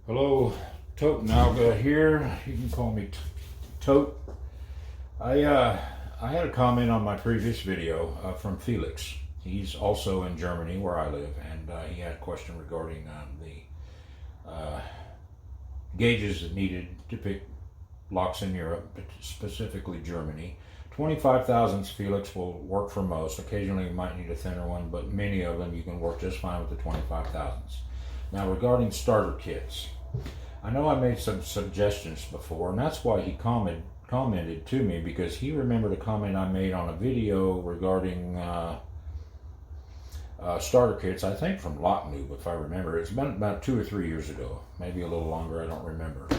Hello, Tote Nalga here. You can call me Tote. I had a comment on my previous video from Felix. He's also in Germany where I live, and he had a question regarding the gauges that needed to pick locks in Europe, but specifically Germany. 25 thousandths Felix will work for most. Occasionally you might need a thinner one, but many of them you can work just fine with the 25 thousandths. Now regarding starter kits, I know I made some suggestions before, and that's why he commented to me, because he remembered a comment I made on a video regarding starter kits, I think from LockNoob, if I remember. It's been about 2 or 3 years ago, maybe a little longer, I don't remember.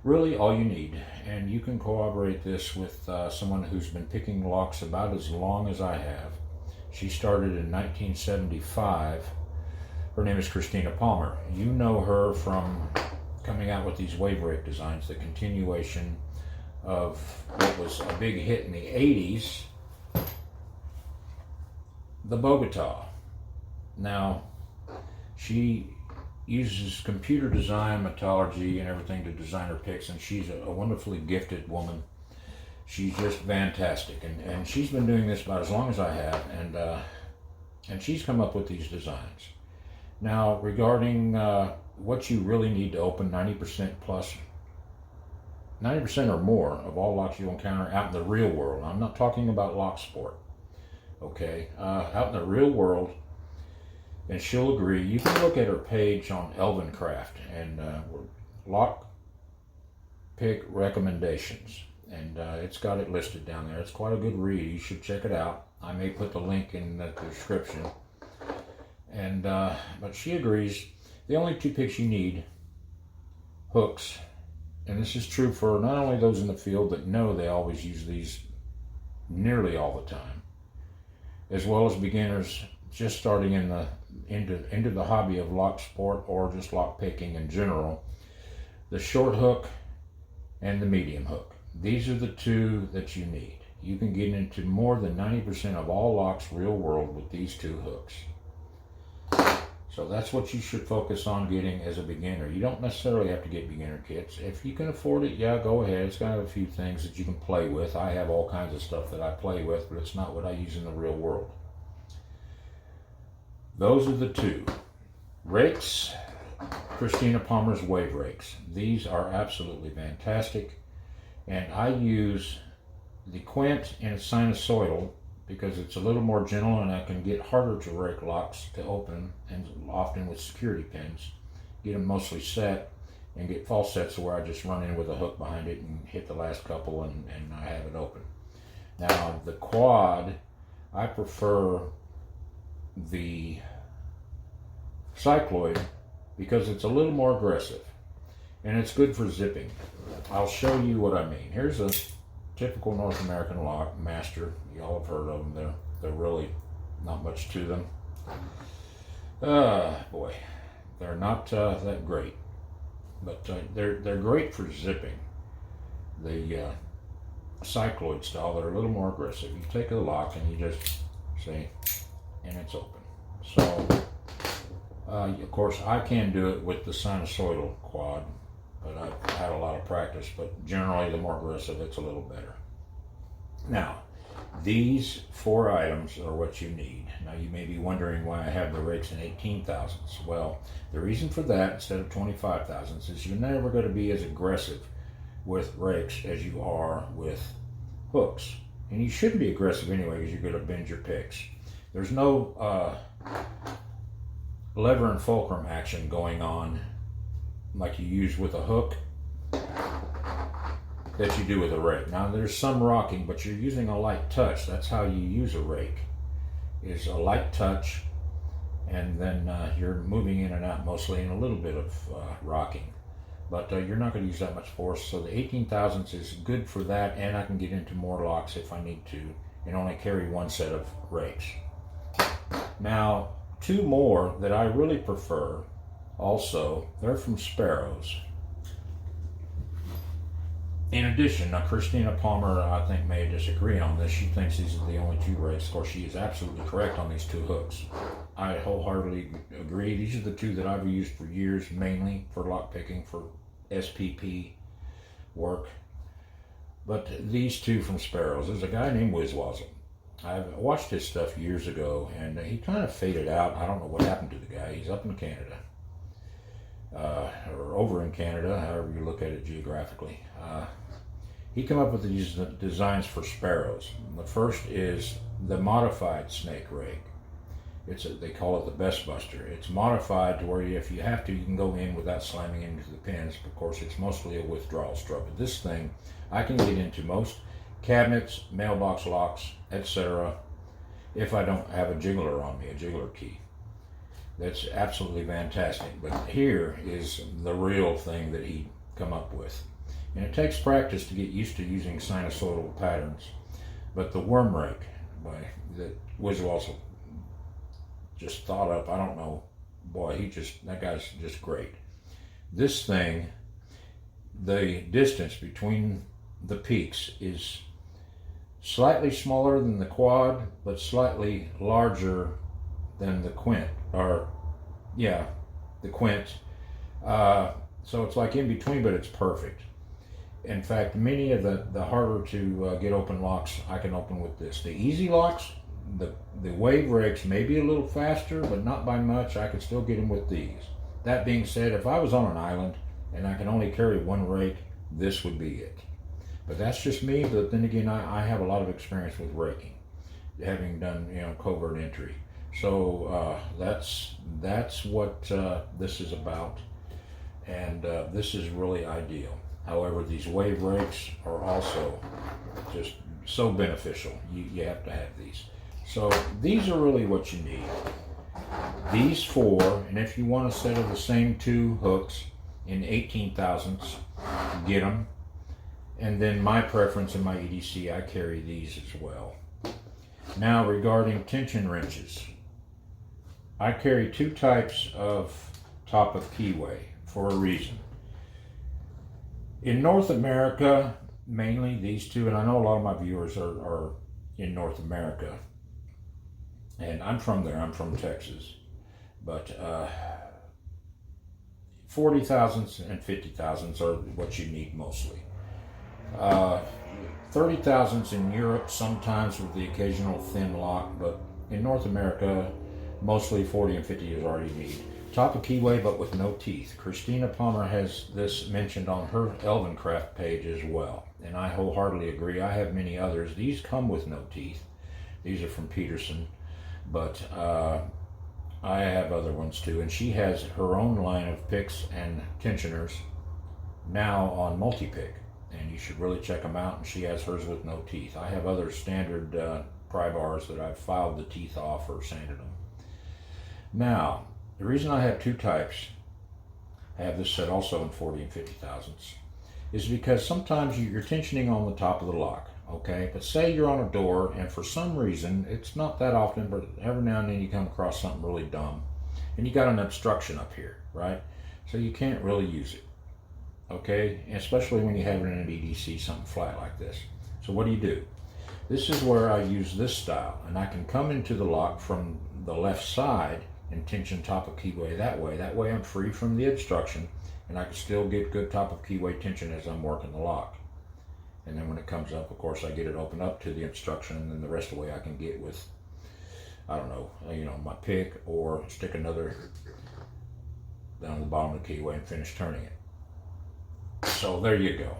Really all you need, and you can corroborate this with someone who's been picking locks about as long as I have. She started in 1975. Her name is Christina Palmer. You know her from coming out with these wave rake designs, the continuation of what was a big hit in the 80s, the Bogota. Now, she uses computer design, metallurgy, and everything to design her picks, and she's a wonderfully gifted woman. She's just fantastic, and she's been doing this about as long as I have, and she's come up with these designs. Now, regarding what you really need to open 90% or more of all locks you'll encounter out in the real world. I'm not talking about lock sport, okay? Out in the real world, and she'll agree. You can look at her page on Elvencraft and lock pick recommendations, and it's got it listed down there. It's quite a good read. You should check it out. I may put the link in the description. And but she agrees. The only two picks you need, hooks, and this is true for not only those in the field that know they always use these nearly all the time, as well as beginners just starting into the hobby of lock sport or just lock picking in general. The short hook and the medium hook. These are the two that you need. You can get into more than 90% of all locks real world with these two hooks. So that's what you should focus on getting as a beginner. You don't necessarily have to get beginner kits. If you can afford it, yeah, go ahead. It's got a few things that you can play with. I have all kinds of stuff that I play with, but it's not what I use in the real world. Those are the two. Rakes, Christina Palmer's wave rakes. These are absolutely fantastic. And I use the Quint in a sinusoidal because it's a little more gentle, and I can get harder to rake locks to open, and often with security pins. Get them mostly set, and get false sets where I just run in with a hook behind it and hit the last couple, and I have it open. Now, the quad, I prefer the cycloid because it's a little more aggressive, and it's good for zipping. I'll show you what I mean. Here's a typical North American lock, Master. Y'all have heard of them. They're really not much to them. Boy, they're not that great, but they're great for zipping. The cycloid style, they're a little more aggressive. You take a lock and you just see, and it's open. So, of course, I can do it with the sinusoidal quad, but I've had a lot of practice. But generally, the more aggressive, it's a little better. Now, these 4 items are what you need. Now, you may be wondering why I have the rakes in 18 thousandths. Well, the reason for that, instead of 25 thousandths, is you're never going to be as aggressive with rakes as you are with hooks. And you shouldn't be aggressive anyway, because you're going to bend your picks. There's no lever and fulcrum action going on like you use with a hook that you do with a rake. Now, there's some rocking, but you're using a light touch. That's how you use a rake, is a light touch, and then you're moving in and out mostly, and a little bit of rocking. But you're not going to use that much force, so the 18 thousandths is good for that, and I can get into more locks if I need to, and only carry 1 set of rakes. Now, 2 more that I really prefer also, they're from Sparrows. In addition, now Christina Palmer, I think, may disagree on this. She thinks these are the only two rakes. Of course, she is absolutely correct on these two hooks. I wholeheartedly agree. These are the two that I've used for years, mainly for lock picking, for SPP work. But these two from Sparrows, there's a guy named Wizwazzle. I've watched his stuff years ago, and he kind of faded out. I don't know what happened to the guy. He's up in Canada, or over in Canada, however you look at it geographically. He came up with these designs for Sparrows. The first is the modified snake rake. They call it the Best Buster. It's modified to where if you have to, you can go in without slamming into the pins. Of course, it's mostly a withdrawal strut. But this thing, I can get into most cabinets, mailbox locks, etc. if I don't have a jiggler on me, a jiggler key. That's absolutely fantastic. But here is the real thing that he come up with. And it takes practice to get used to using sinusoidal patterns. But the worm rake that Wizwazzle just thought up, I don't know, boy, that guy's just great. This thing, the distance between the peaks is slightly smaller than the quad, but slightly larger than the quint, the quint. So it's like in between, but it's perfect. In fact, many of the harder to get open locks I can open with this. The easy locks, the wave rakes may be a little faster, but not by much. I could still get them with these. That being said, if I was on an island and I can only carry one rake, this would be it. But that's just me. But then again, I have a lot of experience with raking, having done covert entry. So that's what this is about, and this is really ideal. However, these wave rakes are also just so beneficial. You have to have these. So these are really what you need. These four, and if you want a set of the same two hooks in 18 thousandths, get them. And then my preference in my EDC, I carry these as well. Now regarding tension wrenches, I carry two types of top of keyway for a reason. In North America, mainly these two, and I know a lot of my viewers are in North America, and I'm from there, I'm from Texas, but 40 thousandths and 50 thousandths are what you need mostly. 30 thousandths in Europe, sometimes with the occasional thin lock, but in North America, mostly 40 and 50 is all you need. Top of keyway, but with no teeth. Christina Palmer has this mentioned on her Elvencraft page as well, and I wholeheartedly agree. I have many others. These come with no teeth. These are from Peterson, but I have other ones too, and she has her own line of picks and tensioners now on Multipick, and you should really check them out. And she has hers with no teeth. I have other standard pry bars that I've filed the teeth off or sanded them. Now, the reason I have two types, I have this set also in 40 and 50 thousandths, is because sometimes you're tensioning on the top of the lock, okay? But say you're on a door and for some reason, it's not that often, but every now and then you come across something really dumb, and you got an obstruction up here, right? So you can't really use it, okay? And especially when you have it in an EDC, something flat like this. So what do? This is where I use this style, and I can come into the lock from the left side and tension top of keyway that way. That way I'm free from the obstruction, and I can still get good top of keyway tension as I'm working the lock. And then when it comes up, of course, I get it open up to the obstruction, and then the rest of the way I can get with, I don't know, my pick, or stick another down the bottom of the keyway and finish turning it. So there you go.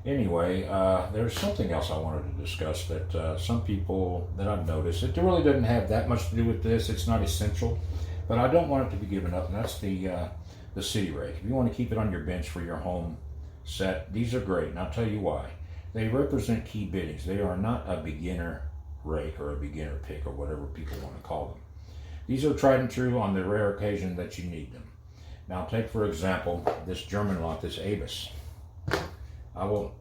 Anyway, there's something else I wanted to discuss that some people that I've noticed, it really doesn't have that much to do with this. It's not essential, but I don't want it to be given up, and that's the city rake. If you want to keep it on your bench for your home set, these are great, and I'll tell you why. They represent key biddings. They are not a beginner rake or a beginner pick or whatever people want to call them. These are tried and true on the rare occasion that you need them. Now take, for example, this German lock, this Abus. I will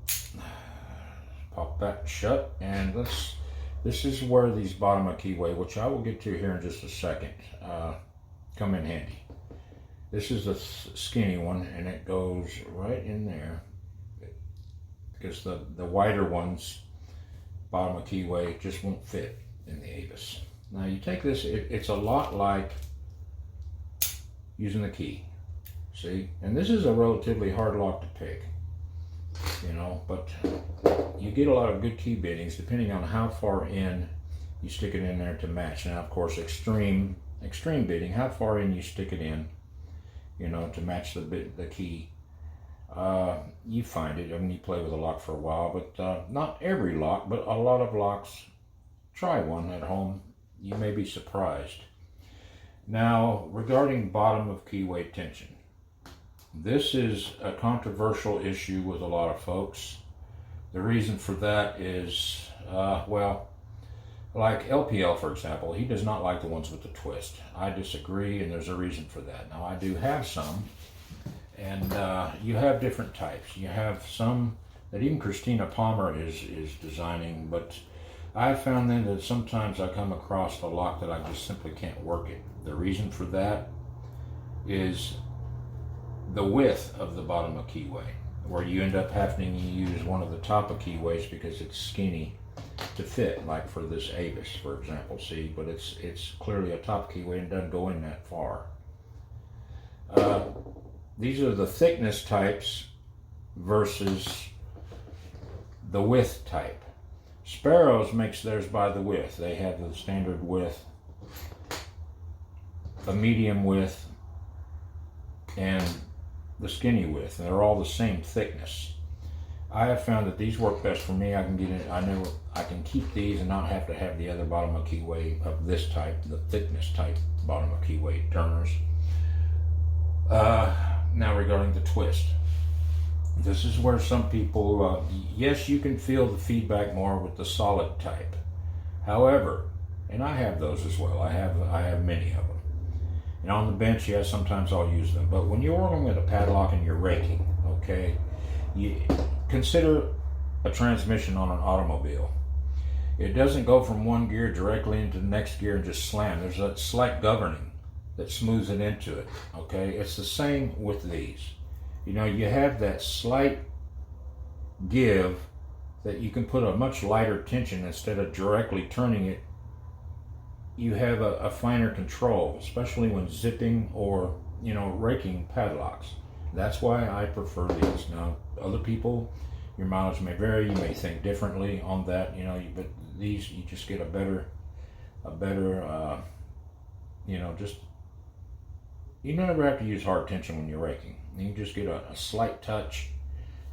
pop that shut, and this is where these bottom of keyway, which I will get to here in just a second, come in handy. This is the skinny one, and it goes right in there. because the wider ones, bottom of keyway, just won't fit in the Avis. Now you take this, it's a lot like using the key, see? And this is a relatively hard lock to pick, you know, but you get a lot of good key bittings depending on how far in you stick it in there to match. Now, of course, extreme bitting, how far in you stick it in, you know, to match the key. You find it, I mean, you play with a lock for a while, but not every lock, but a lot of locks. Try one at home, you may be surprised. Now, regarding bottom of keyway tension, this is a controversial issue with a lot of folks. The reason for that is, well, like LPL, for example, he does not like the ones with the twist. I disagree, and there's a reason for that. Now, I do have some, and you have different types. You have some that even Christina Palmer is designing, but I've found then that sometimes I come across a lock that I just simply can't work it. The reason for that is the width of the bottom of keyway, where you end up having to use one of the top of keyways because it's skinny to fit, like for this Avis, for example, see, but it's clearly a top keyway and doesn't go in that far. These are the thickness types versus the width type. Sparrows makes theirs by the width. They have the standard width, the medium width, and the skinny width. They're all the same thickness. I have found that these work best for me. I can get it. I can keep these and not have to have the other bottom of keyway of this type, the thickness type bottom of keyway turners. Now regarding the twist, this is where some people, yes, you can feel the feedback more with the solid type. However, and I have those as well. I have many of them. And on the bench, yes, sometimes I'll use them. But when you're working with a padlock and you're raking, okay, you consider a transmission on an automobile. It doesn't go from one gear directly into the next gear and just slam. There's a slight governing that smooths it into it, okay? It's the same with these. You know, you have that slight give that you can put a much lighter tension instead of directly turning it. You have a finer control, especially when zipping or, you know, raking padlocks. That's why I prefer these. Now, other people, your mileage may vary. You may think differently on that, you know, but these, you just get a better, you know, just, you never have to use hard tension when you're raking. You can just get a slight touch,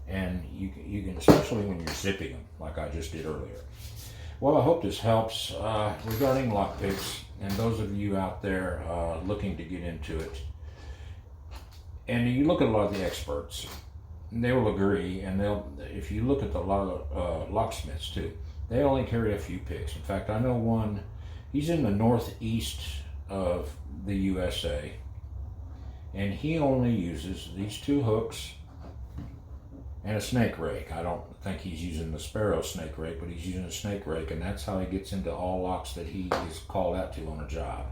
and you can, especially when you're zipping them, like I just did earlier. Well, I hope this helps regarding lockpicks, and those of you out there looking to get into it. And you look at a lot of the experts, and they will agree, and if you look at a lot of locksmiths too, they only carry a few picks. In fact, I know one, he's in the northeast of the USA, and he only uses these two hooks and a snake rake. I don't think he's using the Sparrow snake rake, but he's using a snake rake, and that's how he gets into all locks that he is called out to on a job.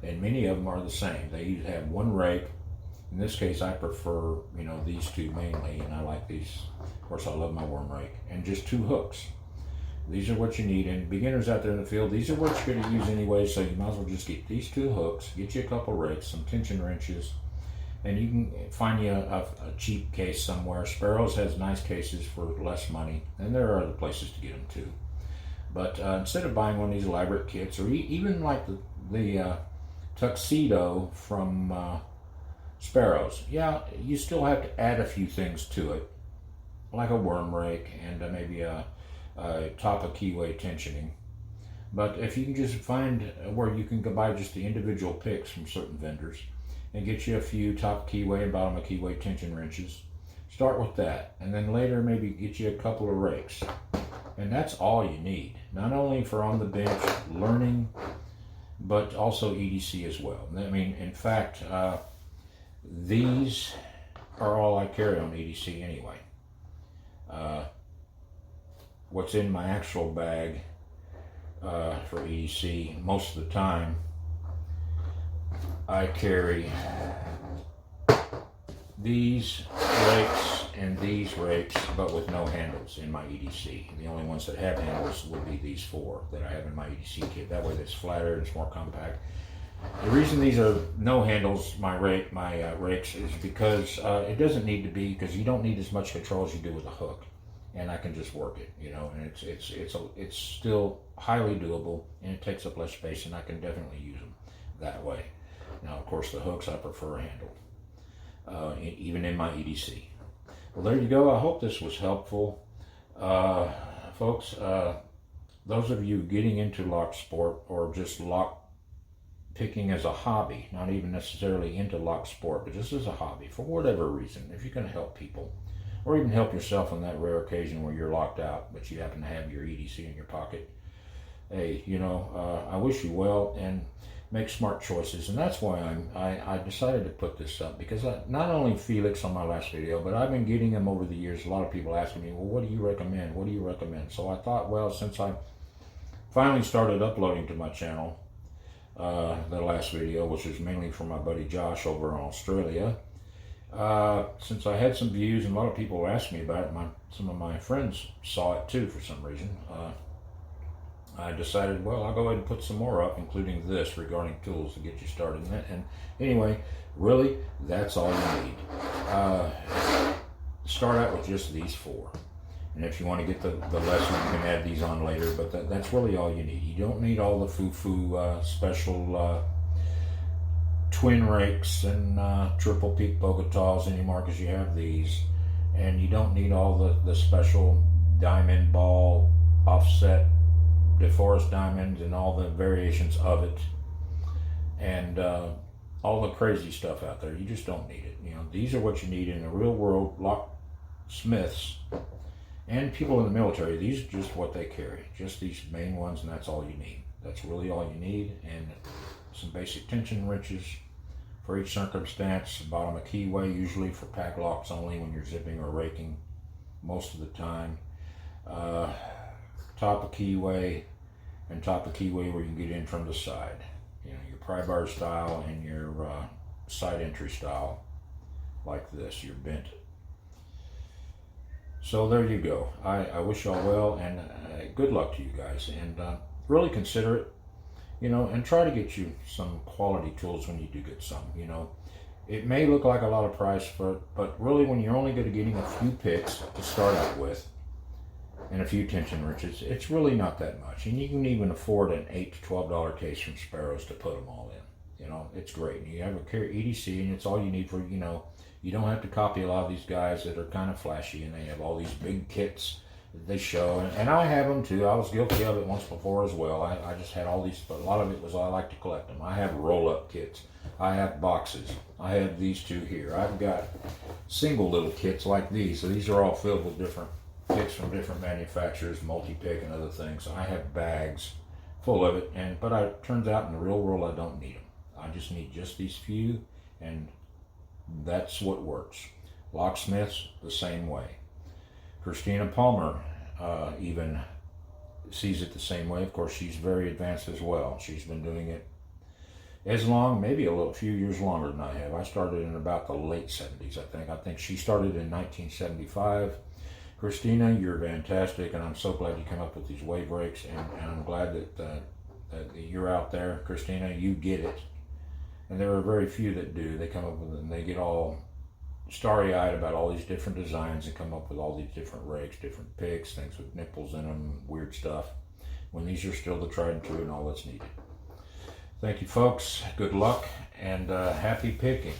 And many of them are the same. They usually have one rake. In this case, I prefer, you know, these two mainly, and I like these. Of course, I love my worm rake. And just two hooks. These are what you need. And beginners out there in the field, these are what you're going to use anyway, so you might as well just get these two hooks, get you a couple rakes, some tension wrenches, and you can find you a cheap case somewhere. Sparrows has nice cases for less money, and there are other places to get them too. But instead of buying one of these elaborate kits, or even like the Tuxedo from Sparrows, yeah, you still have to add a few things to it, like a worm rake and maybe a top of keyway tensioning. But if you can just find where you can go buy just the individual picks from certain vendors and get you a few top keyway and bottom of keyway tension wrenches, start with that, and then later maybe get you a couple of rakes, and that's all you need, not only for on the bench learning, but also EDC as well. I mean, in fact, these are all I carry on EDC anyway. What's in my actual bag for EDC most of the time, I carry these rakes and these rakes, but with no handles in my EDC. The only ones that have handles would be these 4 that I have in my EDC kit. That way it's flatter and it's more compact. The reason these are no handles, my rakes, is because it doesn't need to be, because you don't need as much control as you do with a hook, and I can just work it, you know, and it's still highly doable, and it takes up less space, and I can definitely use them that way. Now, of course, the hooks I prefer handled, even in my EDC. Well, there you go. I hope this was helpful, folks. Those of you getting into lock sport or just lock picking as a hobby, not even necessarily into lock sport, but just as a hobby for whatever reason, if you can help people or even help yourself on that rare occasion where you're locked out but you happen to have your EDC in your pocket, hey, you know, I wish you well, and make smart choices. And that's why I decided to put this up, because not only Felix on my last video, but I've been getting them over the years. A lot of people asking me, well, what do you recommend? What do you recommend? So I thought, well, since I finally started uploading to my channel, the last video, which was mainly for my buddy Josh over in Australia. Since I had some views and a lot of people were asking me about it, some of my friends saw it too for some reason. I decided, well, I'll go ahead and put some more up, including this regarding tools to get you started in it. And anyway, really, that's all you need. Start out with just these 4. And if you want to get the lesson, you can add these on later, but that's really all you need. You don't need all the foo-foo special twin rakes and triple peak Bogotas anymore, because you have these. And you don't need all the special diamond ball, offset, DeForest diamonds, and all the variations of it. And all the crazy stuff out there. You just don't need it. You know, these are what you need in the real world locksmiths. And people in the military, these are just what they carry. Just these main ones, and that's all you need. That's really all you need. And some basic tension wrenches for each circumstance. Bottom of keyway, usually for pack locks only when you're zipping or raking most of the time. Top of keyway, and top of keyway where you can get in from the side. You know, your pry bar style and your side entry style, like this, your bent. So there you go. I wish y'all well, and good luck to you guys, and really consider it, you know, and try to get you some quality tools when you do get some. You know, it may look like a lot of price, but really when you're only going to getting a few picks to start out with and a few tension wrenches, it's really not that much, and you can even afford an $8 to $12 case from Sparrows to put them all in. You know, it's great. You have a EDC, and it's all you need for, you know. You don't have to copy a lot of these guys that are kind of flashy, and they have all these big kits that they show. And I have them too. I was guilty of it once before as well. I just had all these, but a lot of it was I like to collect them. I have roll-up kits. I have boxes. I have these 2 here. I've got single little kits like these. So these are all filled with different picks from different manufacturers, multi-pick and other things. So I have bags full of it. But it turns out in the real world I don't need them. I just need just these few, and that's what works. Locksmiths, the same way. Christina Palmer even sees it the same way. Of course, she's very advanced as well. She's been doing it as long, maybe few years longer than I have. I started in about the late 70s, I think. I think she started in 1975. Christina, you're fantastic, and I'm so glad you come up with these wave rakes, and I'm glad that you're out there. Christina, you get it. And there are very few that do. They come up with it and they get all starry-eyed about all these different designs and come up with all these different rakes, different picks, things with nipples in them, weird stuff, when these are still the tried and true and all that's needed. Thank you, folks. Good luck, and happy picking.